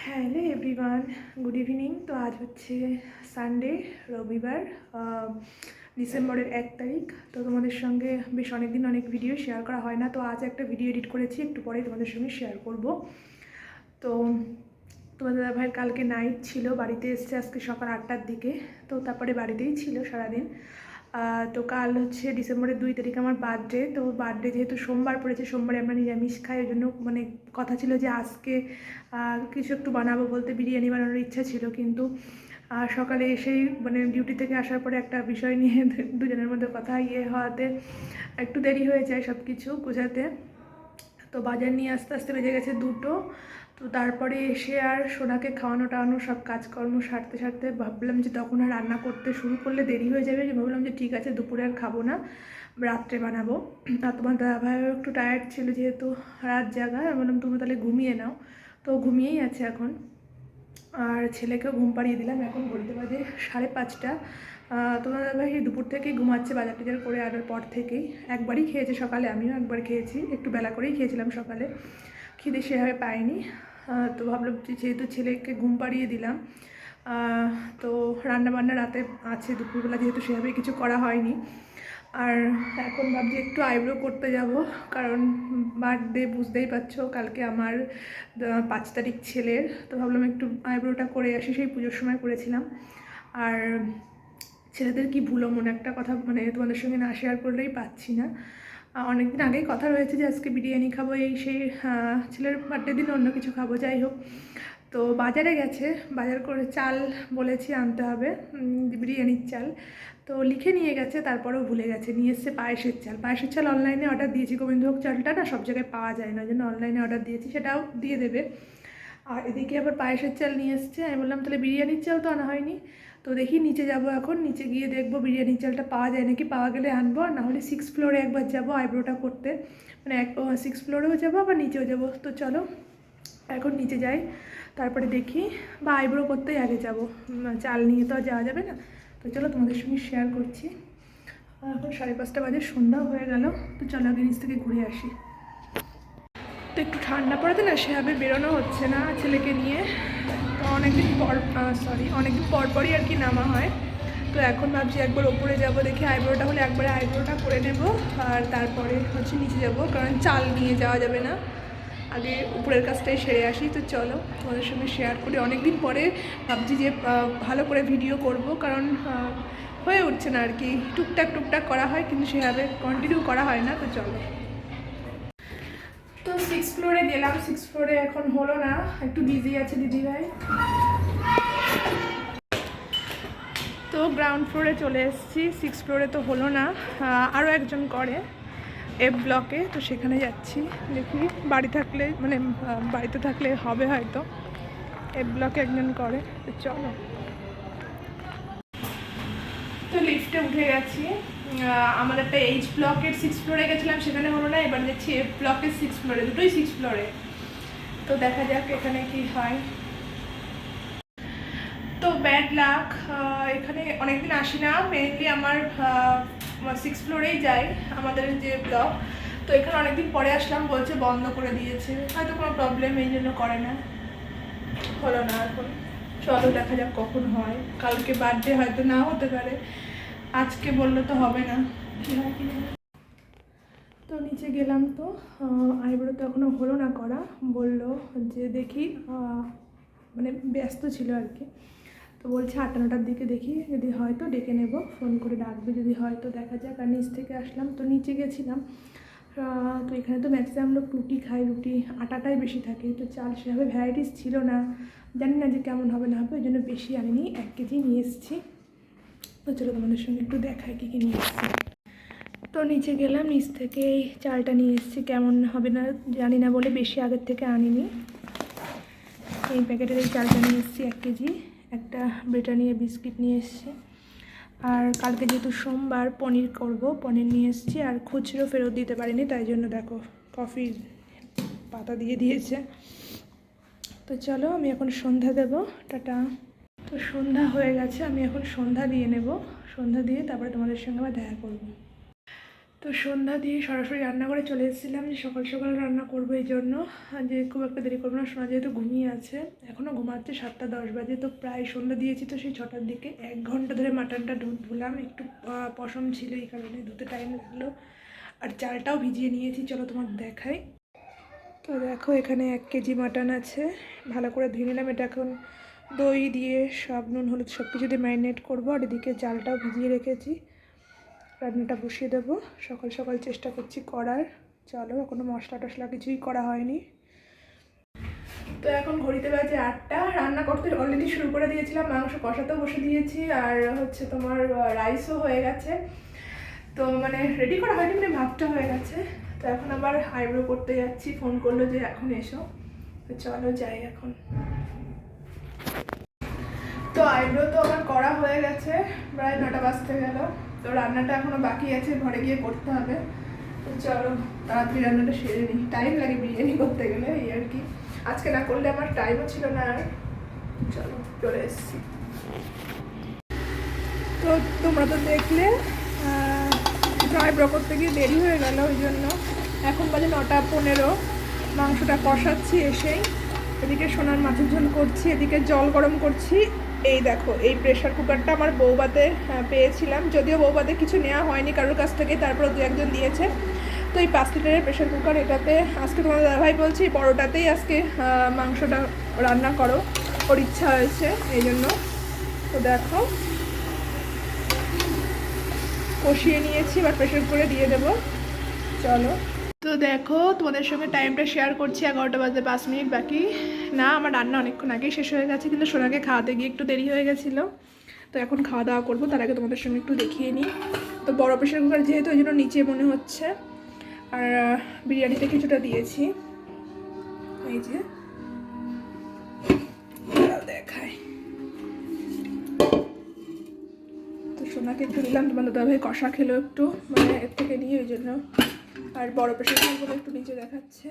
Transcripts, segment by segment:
Hello everyone, good evening. তো আজ হচ্ছে সানডে, রবিবার, ডিসেম্বরের 1 তারিখ। তো তোমাদের সঙ্গে বেশ অনেকদিন অনেক ভিডিও শেয়ার করা হয় না, তো আজ একটা ভিডিও এডিট করেছি, একটু পরে তোমাদের সঙ্গে শেয়ার করব। তো তোমাদের দাদাভাইয়ের কালকে নাইট ছিল, বাড়িতে এসছে আজকে সকাল 8টার দিকে। তো তারপরে বাড়িতেই ছিল সারাদিন। তো কাল হচ্ছে ডিসেম্বরের 2 তারিখ আমার বার্থডে। তো বার্থডে যেহেতু সোমবার পড়েছে, সোমবারে আমরা নিরামিষ খাই, ওই জন্য মানে কথা ছিল যে আজকে কিছু একটু বানাবো, বলতে বিরিয়ানি বানানোর ইচ্ছা ছিল। কিন্তু সকালে এসেই মানে ডিউটি থেকে আসার পরে একটা বিষয় নিয়ে দুজনের মধ্যে কথা হওয়াতে একটু দেরি হয়ে যায় সব কিছু গোছাতে। তো বাজার নিয়ে আস্তে আস্তে বেজে গেছে 2টো। তো তারপরে এসে আর সোনাকে খাওয়ানো টাওয়ানো সব কাজকর্ম সারতে সারতে ভাবলাম যে তখন আর রান্না করতে শুরু করলে দেরি হয়ে যাবে। ভাবলাম যে ঠিক আছে, দুপুরে আর খাবো না, রাত্রে বানাবো। আর তোমার দাদাভাইও একটু টায়ার্ড ছিল যেহেতু রাত জাগা, আমি বললাম তুমি তাহলে ঘুমিয়ে নাও। তো ঘুমিয়েই আছে এখন। আর ছেলেকেও ঘুম পাড়িয়ে দিলাম, এখন বলতে বাজে 5:30। তোমার দাদাভাই দুপুর থেকেই ঘুমাচ্ছে, বাজার টাজার করে আনার পর থেকেই। একবারই খেয়েছে সকালে, আমিও একবার খেয়েছি, একটু বেলা করেই খেয়েছিলাম সকালে, খিদে সেভাবে পাইনি। তো ভাবলাম যেহেতু ছেলেকে ঘুম পাড়িয়ে দিলাম, তো রান্নাবান্না রাতে আছে, দুপুরবেলা যেহেতু সেভাবে কিছু করা হয়নি। আর এখন ভাবছি একটু আইব্রো করতে যাব, কারণ বার্থডে বুঝতেই পারছো, কালকে আমার 5 তারিখ ছেলের। তো ভাবলাম একটু আইব্রোটা করে আসি, সেই পুজোর সময় করেছিলাম। আর ছেলেদের কি ভুলো, মনে একটা কথা মানে তোমাদের সঙ্গে না শেয়ার করলেই পাচ্ছি না। অনেকদিন আগেই কথা রয়েছে যে আজকে বিরিয়ানি খাবো, এই সেই ছেলের বার্থডে দিন অন্য কিছু খাবো, যাই হোক। তো বাজারে গেছে, বাজার করে চাল বলেছি আনতে হবে, বিরিয়ানির চাল। তো লিখে নিয়ে গেছে, তারপরেও ভুলে গেছে। নিয়ে এসছে পায়েসের চাল। পায়েসের চাল অনলাইনে অর্ডার দিয়েছি, গোবিন্দভোগ চালটা না সব জায়গায় পাওয়া যায় না, ওই জন্য অনলাইনে অর্ডার দিয়েছি, সেটাও দিয়ে দেবে। আর এদিকে আবার পায়েসের চাল নিয়ে এসছে। আমি বললাম তাহলে বিরিয়ানির চাল তো আনা হয়নি। তো দেখি নিচে যাব, এখন নিচে গিয়ে দেখবো বিরিয়ানির চালটা পাওয়া যায় নাকি, পাওয়া গেলে আনবো, আর নাহলে 6th ফ্লোরে একবার যাবো আইব্রোটা করতে, মানে 6th ফ্লোরেও যাবো আবার নিচেও যাবো। তো চলো এখন নিচে যাই, তারপরে দেখি, বা আইব্রো করতেই আগে যাব, চাল নিয়ে তো আর যাওয়া যাবে না। তো চলো তোমাদের সঙ্গে শেয়ার করছি। এখন 5:30 বাজে, সন্ধ্যাও হয়ে গেল। তো চলো আগে নিচ থেকে ঘুরে আসি। তো একটু ঠান্ডা পড়েছে না, সেভাবে বেরোনো হচ্ছে না ছেলেকে নিয়ে। তো অনেকদিন পরই আর কি নামা হয়। তো এখন ভাবছি একবার ওপরে যাব, দেখি আইব্রোটা হলে একবারে আইব্রোটা করে নেব, আর তারপরে হচ্ছে নিচে যাব, কারণ চাল নিয়ে যাওয়া যাবে না, আগে উপরের কাজটাই সেরে আসি। তো চলো তোমাদের সঙ্গে শেয়ার করি। অনেকদিন পরে ভাবছি যে ভালো করে ভিডিও করব, কারণ হয়ে উঠছে না আর কি, টুকটাক করা হয় কিন্তু সেভাবে কন্টিনিউ করা হয় না। তো চলো, তো 6th ফ্লোরে গেলাম। 6th ফ্লোরে এখন হলো না, একটু বিজি আছে দিদিভাই। তো গ্রাউন্ড ফ্লোরে চলে এসেছি, 6th ফ্লোরে তো হলো না, আরও একজন করে F ব্লকে, তো সেখানে যাচ্ছি। দেখি বাড়িতে থাকলে হবে হয়তো, F ব্লকে একজন করে। তো চলো, তো লিফটে উঠে গেছি। আমাদের একটা H ব্লকের 6th ফ্লোরে গেছিলাম, সেখানে হলো না, এবার যাচ্ছি F ব্লকের 6th ফ্লোরে, দুটোই 6th ফ্লোরে। তো দেখা যাক এখানে কি হয়। তো ব্যাড লাক, এখানে অনেকদিন আসি না, মেইনলি আমার 6th ফ্লোরেই যাই, আমাদের যে ব্লক। তো এখানে অনেকদিন পরে আসলাম, বলছে বন্ধ করে দিয়েছে, হয়তো কোনো প্রবলেম এই জন্য করে না, হলো না এখন। চলো দেখা যাক কখন হয়, কালকে বার্থডে হয়তো না হতে পারে, আজকে বললে তো হবে না, কী হয় কি জানি। তো নিচে গেলাম, তো আইব্রো তো এখনও হলো না করা, বললো যে দেখি, মানে ব্যস্ত ছিল আর কি। তো বলছে 8টা-9টার দিকে দেখি, যদি হয় তো ডেকে নেব, ফোন করে ডাকবে, যদি হয় তো দেখা যাক। আর নিচ থেকে আসলাম, তো নিচে গেছিলাম। তো এখানে তো ম্যাক্সিমাম লোক রুটি খায়, রুটি আটাটাই বেশি থাকে, তো চাল সেভাবে ভ্যারাইটিস ছিল না, জানি না যে কেমন হবে না হবে, ওই জন্য বেশি আনিনি, 1 কেজি নিয়ে এসেছি। তো চলো তোমাদের সঙ্গে একটু দেখাই কী কী নিয়ে এসেছি। তো নিচে গেলাম, নিচ থেকে এই চালটা নিয়ে এসেছি, কেমন হবে না জানি না বলে বেশি আগের থেকে আনিনি। এই প্যাকেটের এই চালটা নিয়ে এসেছি 1 কেজি, একটা ব্রিটানিয়া বিস্কিট নিয়ে এসেছি। আর কালকে যেহেতু সোমবার পনির করব, পনির নিয়ে এসেছি। আর খুচরো ফেরত দিতে পারিনি, তাই জন্য দেখো কফির পাতা দিয়ে দিয়েছে। তো চলো আমি এখন সন্ধ্যা দেব, টাটা। তো সন্ধ্যা হয়ে গেছে, আমি এখন সন্ধ্যা দিয়ে নেব, সন্ধ্যা দিয়ে তারপরে তোমাদের সঙ্গে আবার দেখা করব। তো সন্ধ্যা দিয়ে সরাসরি রান্না করে চলে এসেছিলাম, যে সকাল সকাল রান্না করবো এই জন্য, যে খুব একটা দেরি করবো না। সোনা যেহেতু ঘুমিয়ে আছে, এখনও ঘুমাচ্ছে, 7টা 10 বাজে, তো প্রায় সন্ধ্যা দিয়েছি, তো সেই 6টার দিকে 1 ঘন্টা ধরে মাটনটা ধুলাম, একটু পশম ছিল এই কারণে ধুতে টাইম লাগলো। আর চালটাও ভিজিয়ে নিয়েছি, চলো তোমাকে দেখাই। তো দেখো এখানে 1 কেজি মাটন আছে, ভালো করে ধুয়ে নিলাম। এটা এখন দই দিয়ে সব নুন হলুদ সব কিছু দিয়ে ম্যারিনেট করবো। আর এদিকে চালটাও ভিজিয়ে রেখেছি, রান্নাটা বসিয়ে দেবো। সকাল সকাল চেষ্টা করছি করার, চলো এখনো মশলা টশলা কিছুই করা হয়নি। তো এখন ঘড়িতে বাজে 8টা, রান্না করতে অলরেডি শুরু করে দিয়েছিলাম, মাংস কষাতেও বসে দিয়েছি, আর হচ্ছে তোমার রাইসও হয়ে গেছে। তো মানে রেডি করা হয়নি, মানে ভাতটা হয়ে গেছে। তো এখন আবার আইব্রো করতে যাচ্ছি, ফোন করলো যে এখন এসো, তো চলো যাই এখন। তো আইব্রো তো আমার করা হয়ে গেছে, প্রায় 9টা বাজতে গেল। তো রান্নাটা এখনো বাকি আছে, ঘরে গিয়ে করতে হবে। তো চলো তাড়াতাড়ি রান্নাটা সেরে নিই, টাইম লাগে বিরিয়ানি করতে গেলে, এই আর কি। আজকে না করলে আমার টাইমও ছিল না আর। চলো চলে এসেছি। তো তোমরা তো দেখলে আইব্রো করতে গিয়ে দেরি হয়ে গেল, ওই জন্য এখন বাজে 9টা 15। মাংসটা কষাচ্ছি এসেই, এদিকে সোনার মাছের ঝোল করছি, এদিকে জল গরম করছি। এই দেখো এই প্রেশার কুকারটা আমার বৌবাতে পেয়েছিলাম, যদিও বৌবাতে কিছু নেওয়া হয়নি কারোর কাছ থেকে, তারপর 2-1 জন দিয়েছে। তো এই 5 লিটারের প্রেশার কুকার, এটাতে আজকে তোমাদের দাদাভাই বলছি বড়োটাতেই আজকে মাংসটা রান্না করো, ওর ইচ্ছা হয়েছে এই জন্য। তো দেখো কষিয়ে নিয়েছি, এবার প্রেশার কুকারে দিয়ে দেবো, চলো। তো দেখো তোমাদের সঙ্গে টাইমটা শেয়ার করছি, 11টা বাজতে 5 মিনিট বাকি। না আমার রান্না অনেকক্ষণ আগেই শেষ হয়ে গেছে, কিন্তু সোনাকে খাওয়াতে গিয়ে একটু দেরি হয়ে গেছিলো। তো এখন খাওয়া দাওয়া করবো, তার আগে তোমাদের সঙ্গে একটু দেখিয়ে নিই। তো বড় প্রেশার কুকার যেহেতু ওই জন্য নিচে মনে হচ্ছে, আর বিরিয়ানিতে কিছুটা দিয়েছি, এই যে দেখায়। তো সোনাকে একটু দিলাম, তোমার দাদাভাই কষা খেলো একটু, মানে এর থেকে নিয়ে, ওই জন্য। আর বড় প্রেশার কুকারগুলো একটু নিচে দেখাচ্ছে,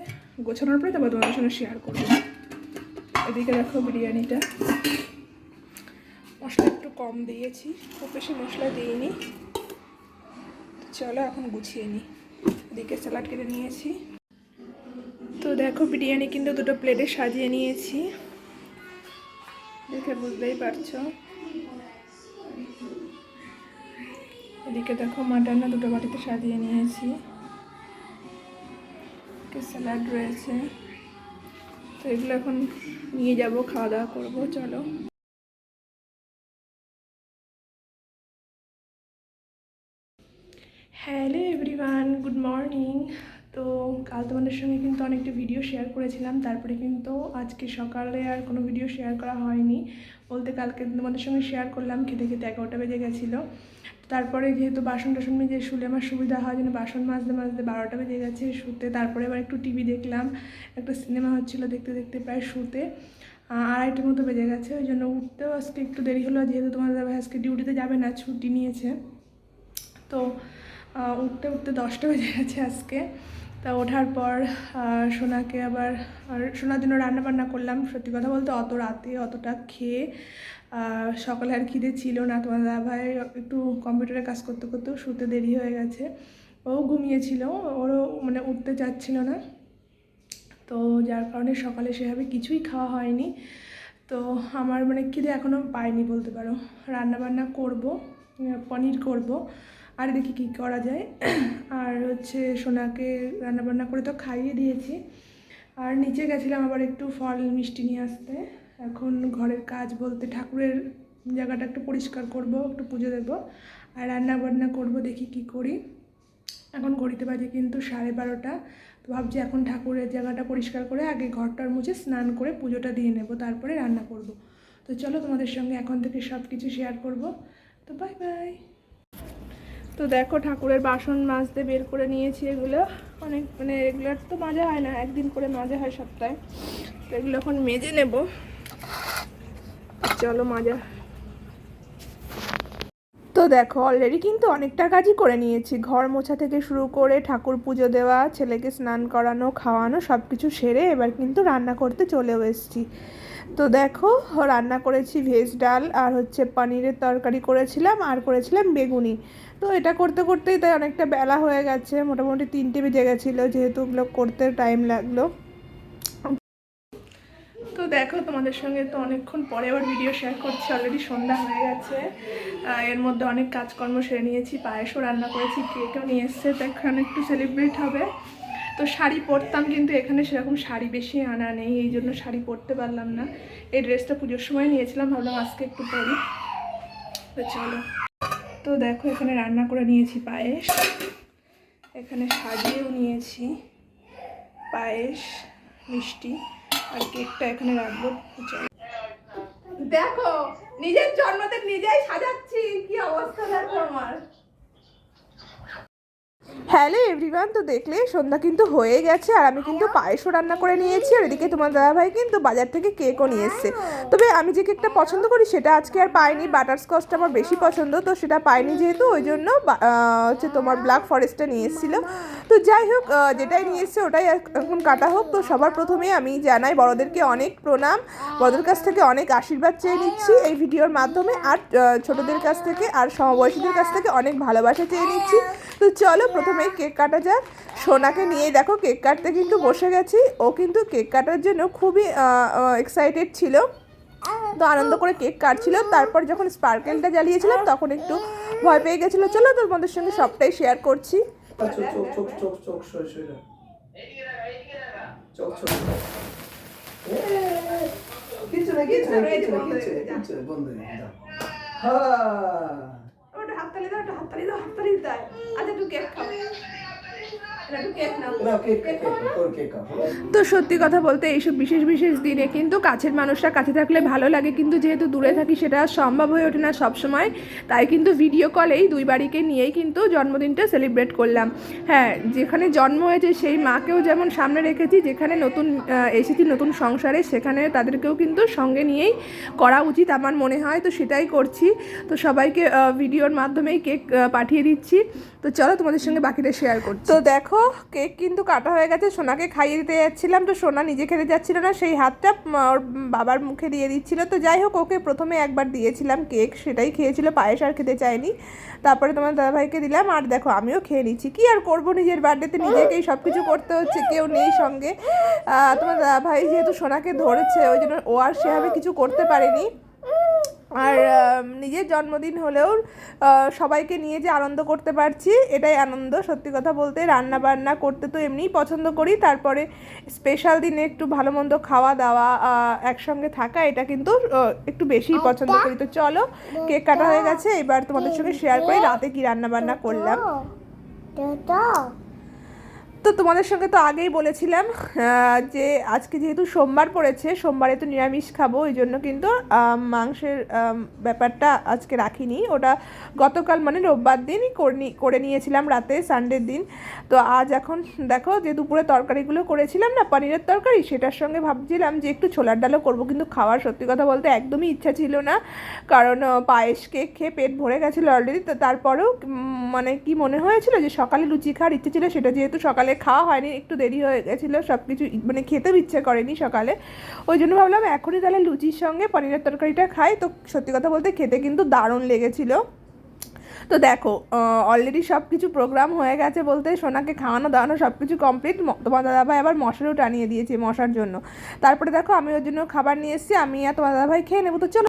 গোছানোর পরে তারপর তোমাদের সঙ্গে শেয়ার করবো। এদিকে দেখো বিরিয়ানিটা মশলা একটু কম দিয়েছি, খুব বেশি মশলা দিইনি। চলো এখন গুছিয়ে নিই। এদিকে স্যালাড কেটে নিয়েছি। তো দেখো বিরিয়ানি কিন্তু 2টো প্লেটে সাজিয়ে নিয়েছি, দেখে বুঝতেই পারছো। এদিকে দেখো মাটনটা 2টো বাটিতে সাজিয়ে নিয়েছি, স্যালাড রয়েছে। তো এগুলো এখন নিয়ে যাব, খাওয়া দাওয়া করবো, চলো। Hello everyone, good morning. তো কাল তোমাদের সঙ্গে কিন্তু অনেকটা ভিডিও শেয়ার করেছিলাম, তারপরে কিন্তু আজকে সকালে আর কোনো ভিডিও শেয়ার করা হয়নি, বলতে কালকে তোমাদের সঙ্গে শেয়ার করলাম, খেতে খেতে 11টা বেজে গেছিলো। তারপরে যেহেতু বাসন টাসন মেজে শুলে আমার সুবিধা হয়, যেন বাসন মাজতে মাজতে 12টা বেজে গেছে শুতে। তারপরে আবার একটু টিভি দেখলাম, একটা সিনেমা হচ্ছিলো, দেখতে দেখতে প্রায় শুতে 2:30টার মতো বেজে গেছে। ওই জন্য উঠতেও আজকে একটু দেরি হলো, যেহেতু তোমাদের দাদা আজকে ডিউটিতে যাবে না, ছুটি নিয়েছে। তো উঠতে উঠতে 10টা বেজে গেছে আজকে। তা ওঠার পর সোনাকে আবার সোনার জন্য রান্না বান্না করলাম। সত্যি কথা বলতে অত রাতে অতটা খেয়ে সকালে আর খিদে ছিল না। তোমার দাদাভাই একটু কম্পিউটারে কাজ করতে করতেও শুতে দেরি হয়ে গেছে, ও ঘুমিয়েছিল, ওরও মানে উঠতে চাচ্ছিল না। তো যার কারণে সকালে সেভাবে কিছুই খাওয়া হয়নি। তো আমার মানে খিদে এখনও পাইনি বলতে পারো। রান্না বান্না করব, পনির করব, আর দেখি কী করা যায়। আর হচ্ছে সোনাকে রান্নাবান্না করে তো খাইয়ে দিয়েছি, আর নিচে গেছিলাম আবার একটু ফল মিষ্টি নিয়ে আসতে। এখন ঘরের কাজ বলতে ঠাকুরের জায়গাটা একটু পরিষ্কার করব, একটু পুজো দেবো, আর রান্নাবান্না করব, দেখি কি করি। এখন ঘড়িতে বাজে কিন্তু 12:30। তো ভাবছি এখন ঠাকুরের জায়গাটা পরিষ্কার করে আগে ঘরটার মুছে স্নান করে পুজোটা দিয়ে নেব, তারপরে রান্না করব। তো চলো তোমাদের সঙ্গে এখন থেকে সব কিছু শেয়ার করব। তো বাই বাই। তো দেখো ঠাকুরের বাসন মাজতে বের করে নিয়েছি, এগুলো অনেক মানে রেগুলার তো মাজা হয় না, একদিন করে মাজা হয় সপ্তাহে। তো এগুলো এখন মেজে নেব, চলো মাজা। তো দেখো অলরেডি কিন্তু অনেকটা কাজই করে নিয়েছি, ঘর মোছা থেকে শুরু করে ঠাকুর পুজো দেওয়া, ছেলেকে স্নান করানো, খাওয়ানো সব কিছু সেরে এবার কিন্তু রান্না করতে চলেও এসেছি। তো দেখো রান্না করেছি ভেজ ডাল আর হচ্ছে পনিরের তরকারি করেছিলাম আর করেছিলাম বেগুনি। তো এটা করতে করতেই তাই অনেকটা বেলা হয়ে গেছে, মোটামুটি 3টে বেজে গেছিলো, যেহেতু ওগুলো করতে টাইম লাগলো। তো দেখো তোমাদের সঙ্গে তো অনেকক্ষণ পরে আবার ভিডিও শেয়ার করছি, অলরেডি সন্ধ্যা হয়ে গেছে। এর মধ্যে অনেক কাজকর্ম সেরে নিয়েছি, পায়েসও রান্না করেছি, কেকও নিয়ে এসছে, তো এখানে একটু সেলিব্রেট হবে। তো শাড়ি পরতাম কিন্তু এখানে সেরকম শাড়ি বেশি আনা নেই, এই জন্য শাড়ি পরতে পারলাম না। এই ড্রেসটা পুজোর সময় নিয়েছিলাম, ভাবলাম আজকে একটু পরি। তো চলো, তো দেখো এখানে রান্না করে নিয়েছি পায়েস, এখানে সাজিয়েও নিয়েছি পায়েস, মিষ্টি আর কেকটা এখানে রাখবো। দেখো নিজের জন্মদিন নিজেই সাজাচ্ছি, কি অবস্থা দেখো আমার। হ্যালো এভরিওয়ান, তো দেখলে সন্ধ্যা কিন্তু হয়ে গেছে আর আমি কিন্তু পায়েসও রান্না করে নিয়েছি, আর এদিকে তোমার দাদাভাই কিন্তু বাজার থেকে কেকও নিয়ে এসছে। তবে আমি যে কেকটা পছন্দ করি সেটা আজকে আর পাইনি, বাটারস্কচটা আমার বেশি পছন্দ, তো সেটা পাইনি যেহেতু ওই জন্য হচ্ছে তোমার ব্ল্যাক ফরেস্টটা নিয়ে এসেছিলো। তো যাই হোক, যেটাই নিয়ে এসছে ওটাই এখন কাটা হোক। তো সবার প্রথমে আমি জানাই বড়োদেরকে অনেক প্রণাম, বড়দের কাছ থেকে অনেক আশীর্বাদ চেয়ে নিচ্ছি এই ভিডিওর মাধ্যমে, আর ছোটদের কাছ থেকে আর সমবয়সীদের কাছ থেকে অনেক ভালোবাসা চেয়ে নিচ্ছি। তো চলো প্রথমে কেক কাটা যাক। সোনাকে নিয়ে দেখো কেক কাটতে কিন্তু বসে গেছি, ও কিন্তু কেক কাটার জন্য খুবই এক্সাইটেড ছিল, তো আনন্দ করে কেক কাটছিল। তারপর যখন স্পার্কেলটা জ্বালিয়েছিলাম তখন একটু ভয় পেয়ে গেছিলো। চলো তোমাদের সঙ্গে সবটাই শেয়ার করছি। হাততালি দাও, হাততালি দাও, হাততালি দাও। আচ্ছা একটু কেক খাও। তো সত্যি কথা বলতে এইসব বিশেষ বিশেষ দিনে কিন্তু কাছের মানুষরা কাছে থাকলে ভালো লাগে, কিন্তু যেহেতু দূরে থাকি সেটা সম্ভব হয়ে ওঠে না সবসময়, তাই কিন্তু ভিডিও কলেই দুই বাড়িকে নিয়েই কিন্তু জন্মদিনটা সেলিব্রেট করলাম। হ্যাঁ, যেখানে জন্ম হয়েছে সেই মাকেও যেমন সামনে রেখেছি, যেখানে নতুন এসেছি নতুন সংসারে সেখানে তাদেরকেও কিন্তু সঙ্গে নিয়েই করা উচিত আমার মনে হয়, তো সেটাই করছি। তো সবাইকে ভিডিওর মাধ্যমেই কেক পাঠিয়ে দিচ্ছি। তো চলো তোমাদের সঙ্গে বাকিটা শেয়ার করছি। তো দেখো কেক কিন্তু কাটা হয়ে গেছে, সোনাকে খাইয়ে দিতে যাচ্ছিলাম, তো সোনা নিজে খেতে যাচ্ছিল না, সেই হাতটা ওর বাবার মুখে দিয়ে দিচ্ছিল। তো যাই হোক, ওকে প্রথমে একবার দিয়েছিলাম কেক, সেটাই খেয়েছিল, পায়েস আর খেতে চায়নি। তারপরে তোমার দাদাভাইকে দিলাম, আর দেখো আমিও খেয়ে নিচ্ছি। কি আর করবো, নিজের বার্থডেতে নিজেকেই সব কিছু করতে হচ্ছে, কেউ নেই সঙ্গে। তোমার দাদাভাই যেহেতু সোনাকে ধরেছে ওই জন্য ও আর সেভাবে কিছু করতে পারেনি। আর নিজের জন্মদিন হলেও সবাইকে নিয়ে যে আনন্দ করতে পারছি এটাই আনন্দ। সত্যি কথা বলতে রান্না বান্না করতে তো এমনিই পছন্দ করি, তারপরে স্পেশাল দিনে একটু ভালো মন্দ খাওয়া দাওয়া একসঙ্গে থাকা এটা কিন্তু একটু বেশিই পছন্দ করি। তো চলো কেক কাটা হয়ে গেছে, এবার তোমাদের সঙ্গে শেয়ার করি রাতে কি রান্না বান্না করলাম। তো তোমাদের সঙ্গে তো আগেই বলেছিলাম যে আজকে যেহেতু সোমবার পড়েছে, সোমবারে তো নিরামিষ খাবো, ওই জন্য কিন্তু মাংসের ব্যাপারটা আজকে রাখিনি, ওটা গতকাল মানে রোববার দিনই করে নিয়েছিলাম রাতে, সানডের দিন। তো আজ এখন দেখো যে দুপুরে তরকারিগুলো করেছিলাম না পনিরের তরকারি, সেটার সঙ্গে ভাবছিলাম যে একটু ছোলার ডালও করবো, কিন্তু খাওয়ার সত্যি কথা বলতে একদমই ইচ্ছা ছিল না, কারণ পায়েস কেক খেয়ে পেট ভরে গেছিলো অলরেডি। তো তারপরেও মানে কি মনে হয়েছিল যে সকালে লুচি খাওয়ার ইচ্ছে ছিল, সেটা যেহেতু সকালে খাওয়া হয়নি, একটু দেরি হয়ে গেছিলো, সব কিছু মানে খেতেও ইচ্ছে করেনি সকালে, ওই জন্য ভাবলাম এখনই তাহলে লুচির সঙ্গে পনিরের তরকারিটা খাই। তো সত্যি কথা বলতে খেতে কিন্তু দারুণ লেগেছিলো। তো দেখো অলরেডি সব কিছু প্রোগ্রাম হয়ে গেছে বলতে সোনাকে খাওয়ানো দাওয়ানো সব কিছু কমপ্লিট। তোমার দাদাভাই আবার মশারও টানিয়ে দিয়েছে মশার জন্য। তারপরে দেখো আমি ওর জন্য খাবার নিয়ে এসেছি, আমি আর তোমার দাদাভাই খেয়ে নেবো। তো চলো